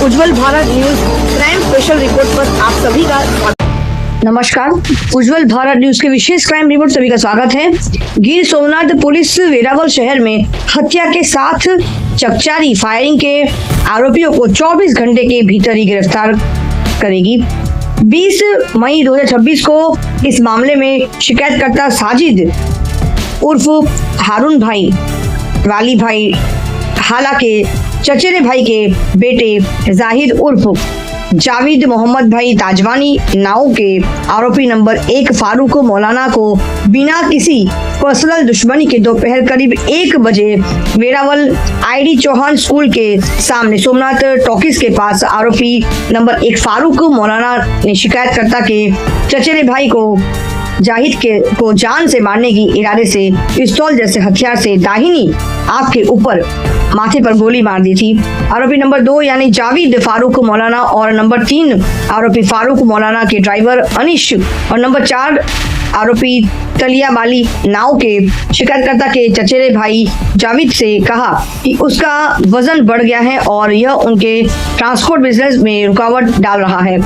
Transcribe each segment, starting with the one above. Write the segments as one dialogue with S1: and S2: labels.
S1: उज्जवल Bharat news crime special report पर आप सभी का नमस्कार। उज्जवल भारत न्यूज के विशेष क्राइम रिपोर्ट सभी का स्वागत है। गिर सोमनाथ पुलिस वेरावल शहर में हत्या के साथ चकचारी फायरिंग के आरोपियों को 24 घंटे के भीतर ही गिरफ्तार करेगी। 20 मई 2026 को इस मामले में शिकायतकर्ता साजिद उर्फ हारून भाई वाली भाई हाला के चचेरे भाई के बेटे जाहिद उर्फ जावेद मोहम्मद भाई ताजवानी नाव के आरोपी नंबर 1 फारूक मौलाना को बिना किसी पर्सनल दुश्मनी के दोपहर करीब 1 बजे वेरावल आईडी चौहान स्कूल के सामने सोमनाथ टॉकीज के पास आरोपी नंबर 1 फारूक मौलाना ने शिकायतकर्ता के चचेरे भाई को जाहिद को जान से मारने की इरादे से पिस्तौल जैसे हथियार से दाहिनी आंख के ऊपर माथे पर गोली मार दी थी। आरोपी नंबर 2 यानी जावेद फारूक मौलाना और नंबर 3 आरोपी फारूक मौलाना के ड्राइवर अनिश और नंबर 4 आरोपी तलिया वाली नाव के शिकायतकर्ता के चचेरे भाई जावेद से कहा कि उसका वजन बढ़ गया है और यह उनके ट्रांसपोर्ट बिजनेस में रुकावट डाल रहा है।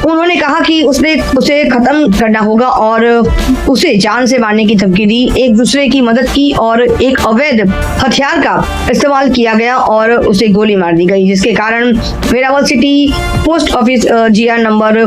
S1: उन्होंने कहा कि उसने उसे खत्म करना होगा और उसे जान से मारने की धमकी दी। एक दूसरे की मदद की और एक अवैध हथियार का इस्तेमाल किया गया और उसे गोली मार दी गई, जिसके कारण Veraval city post office GR number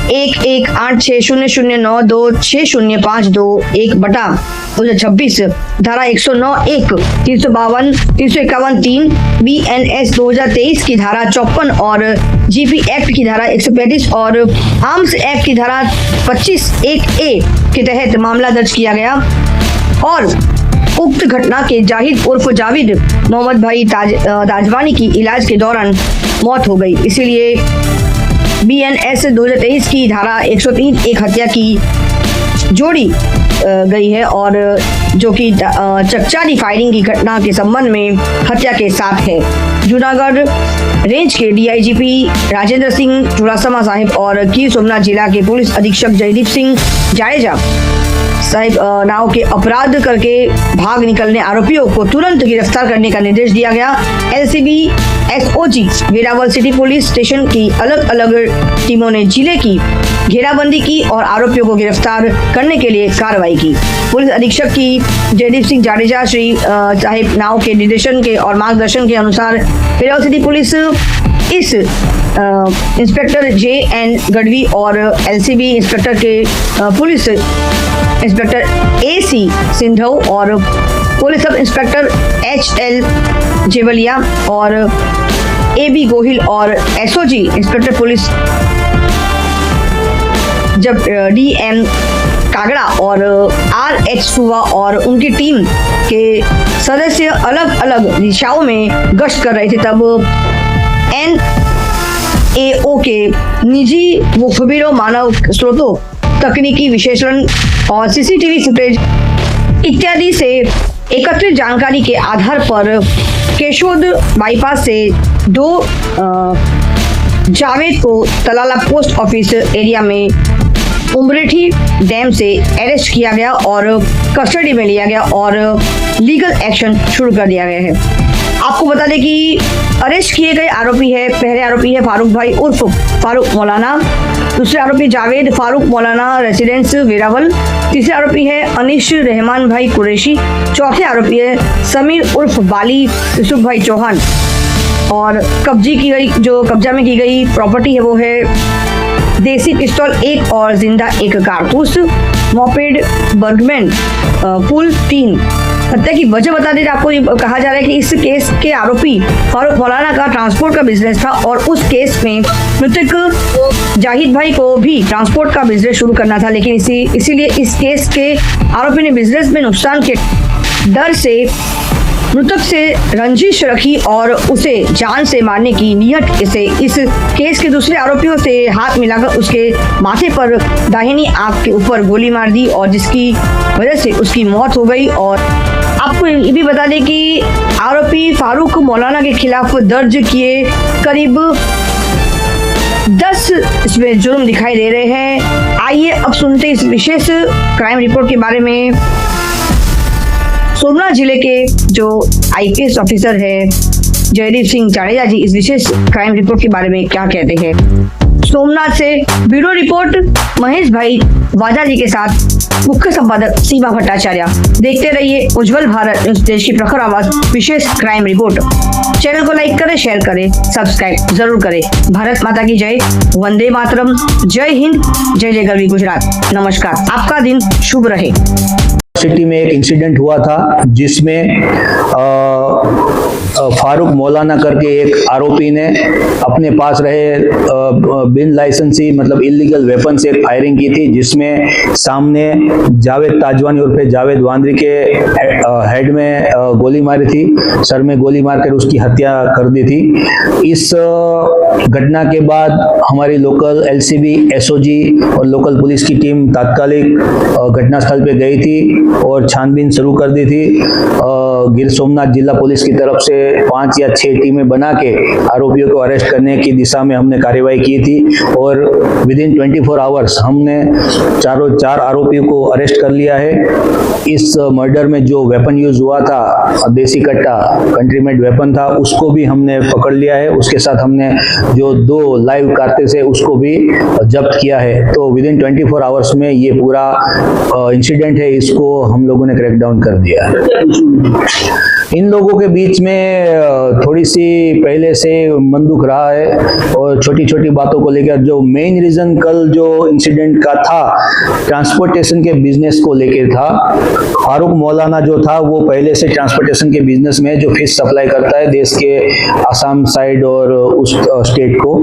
S1: 118600926052 धारा 109(1) 352 351 3 BNS 2023 की धारा 54 और GP एक्ट की धारा 135 और आर्म्स एक्ट की धारा 25(1)(a) के तहत मामला दर्ज किया गया और उक्त घटना के जाहिद उर्फ जावेद मोहम्मद भाई ताजवानी की इलाज के दौरान मौत हो गई। इसीलिए BNS 2023 की धारा 103 एक हत्या की जोड़ी गई है और जो कि चकचारी फायरिंग की घटना के संबंध में हत्या के साथ है। जूनागढ़ रेंज के DIGP राजेंद्र सिंह चुरासमा साहिब और गिर सोमनाथ जिला के पुलिस अधीक्षक जयदीप सिंह जाडेजा साहिब नाव के अपराध करके भाग निकलने आरोपियों को तुरंत गिरफ्तार करने का निर्देश दिया गया। LCB SOG Veraval city police station की अलग अलग टीमों ने जिले की घेराबंदी की और आरोपियों को गिरफ्तार करने के लिए कार्रवाई की। पुलिस अधीक्षक की जयदीप सिंह जाडेजा श्री साहिब नाव के निर्देशन के और मार्गदर्शन के अनुसार वेरावल सिटी पुलिस इस इंस्पेक्टर JN गढ़वी और LCB इंस्पेक्टर के पुलिस इंस्पेक्टर AC सिंधव और पुलिस सब इंस्पेक्टर HL जेवलिया और AB गोहिल और SOG इंस्पेक्टर पुलिस जब DM कागड़ा और RH सुवा और उनकी टीम के सदस्य अलग अलग दिशाओं में गश्त कर रहे थे, तब NAO के निजी मुखबिरों, मानव स्रोतों, तकनीकी विश्लेषण और CCTV फुटेज इत्यादि से एकत्रित जानकारी के आधार पर केशोद बाईपास से 2 जावेद को तलाला पोस्ट ऑफिस एरिया में उमरेठी डैम से अरेस्ट किया गया और कस्टडी में लिया गया और लीगल एक्शन शुरू कर दिया गया है। आपको बता दें कि अरेस्ट किए गए पहले आरोपी है फारूक भाई उर्फ फारूक मौलाना, दूसरे आरोपी जावेद फारूक मौलाना रेसिडेंस वेरावल, तीसरे आरोपी है अनिश रहमान भाई कुरैशी, चौथे आरोपी है समीर उर्फ बाली यूसुफ भाई चौहान। और कब्जा में की गई प्रॉपर्टी है वो है देसी पिस्तौल 1 और जिंदा 1 कारतूस, मोपेड बर्गमैन पुल 3। हत्या की वजह बता दें, आपको कहा जा रहा है कि इस केस के आरोपी फारूक मौलाना का ट्रांसपोर्ट का बिजनेस था और उस केस में मृतक जाहिद भाई को भी ट्रांसपोर्ट का बिजनेस शुरू करना था, लेकिन इसीलिए इस केस के आरोपी ने बिजनेस में नुकसान के डर से मृतक से रंजिश रखी और उसे जान से मारने की नियत से इस केस के दूसरे आरोपियों से हाथ मिलाकर उसके माथे पर दाहिनी आंख के ऊपर गोली मार दी और जिसकी वजह से उसकी मौत हो गई। और आपको ये भी बता दें कि आरोपी फारूक मौलाना के खिलाफ दर्ज किए करीब 10 इसमें जुर्म दिखाई दे रहे हैं। आइए अब सुनते इस विशेष क्राइम रिपोर्ट के बारे में। सोमनाथ जिले के जो IPS ऑफिसर है जयदीप सिंह जाडेजा जी इस विशेष क्राइम रिपोर्ट के बारे में क्या कहते हैं। सोमनाथ से ब्यूरो रिपोर्ट महेश भाई वाजा जी के साथ मुख्य संपादक सीमा भट्टाचार्य। देखते रहिए उज्जवल भारत न्यूज, देश की प्रखर आवाज विशेष क्राइम रिपोर्ट। चैनल को लाइक करें, शेयर करें, सब्सक्राइब जरूर करें। भारत माता की जय, वंदे मातरम, जय हिंद, जय जय गरवी गुजरात। नमस्कार, आपका दिन शुभ रहे।
S2: सिटी में एक इंसिडेंट हुआ था जिसमें फारूक मौलाना करके एक आरोपी ने अपने पास रहे बिन लाइसेंसी मतलब इलीगल वेपन से एक फायरिंग की थी, जिसमें सामने जावेद ताजवानी उर्फे जावेद वांद्री के हेड में गोली मारी थी, सर में गोली मारकर उसकी हत्या कर दी थी। इस घटना के बाद हमारी लोकल एलसीबी, एसओजी और लोकल पुलिस की टीम तात्कालिक घटनास्थल पे गई थी और छानबीन शुरू कर दी थी। गिर सोमनाथ जिला पुलिस की तरफ से 5 या 6 टीमें बना के आरोपियों को अरेस्ट करने की दिशा में हमने कार्रवाई की थी और विद इन 24 आवर्स हमने चार आरोपियों को अरेस्ट कर लिया है। इस मर्डर में जो वेपन यूज हुआ था, देसी कट्टा कंट्री मेड वेपन था, उसको भी हमने पकड़ लिया है। उसके साथ हमने जो 2 लाइव कारतूस है उसको भी जब्त किया है। तो विद इन 24 आवर्स में ये पूरा इंसिडेंट है, इसको हम लोगों ने क्रैकडाउन कर दिया है। इन लोगों के बीच में थोड़ी सी पहले से मनदुख रहा है और छोटी छोटी बातों को लेकर। जो मेन रीजन कल जो इंसिडेंट का था, ट्रांसपोर्टेशन के बिजनेस को लेकर था। फारूक मौलाना जो था वो पहले से ट्रांसपोर्टेशन के बिजनेस में जो फिश सप्लाई करता है देश के आसाम साइड और उस स्टेट को,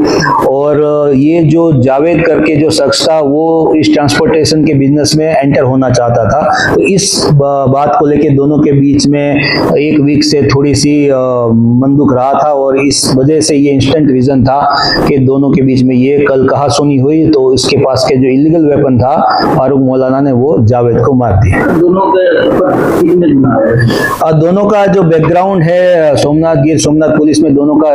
S2: और ये जो जावेद करके जो शख्स था वो इस ट्रांसपोर्टेशन के बिजनेस में एंटर होना चाहता था। तो इस बात को लेकर दोनों के बीच में एक वीक से थोड़ी सी मनदुख रहा था और इस वजह से ये इंस्टेंट रीजन था कि दोनों के बीच में ये कल कहासुनी हुई। तो इसके पास के जो इलीगल वेपन था फारूक मौलाना ने वो जावेद को मार दिया। दोनों का जो बैकग्राउंड है सोमनाथ गिर सोमनाथ पुलिस में, दोनों का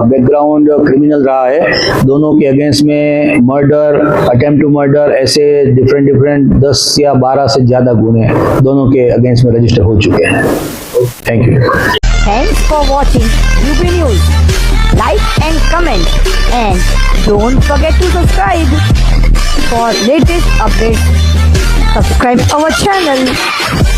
S2: बैकग्राउंड क्रिमिनल रहा है। दोनों के अगेंस्ट में मर्डर, अटेम्प्ट टू मर्डर, ऐसे डिफरेंट 10 या 12 से ज्यादा गुने दोनों के अगेंस्ट में रजिस्टर हो चुके हैं। Thank you.
S1: Thanks for watching UP News. Like and comment, and don't forget to subscribe for latest updates. Subscribe our channel.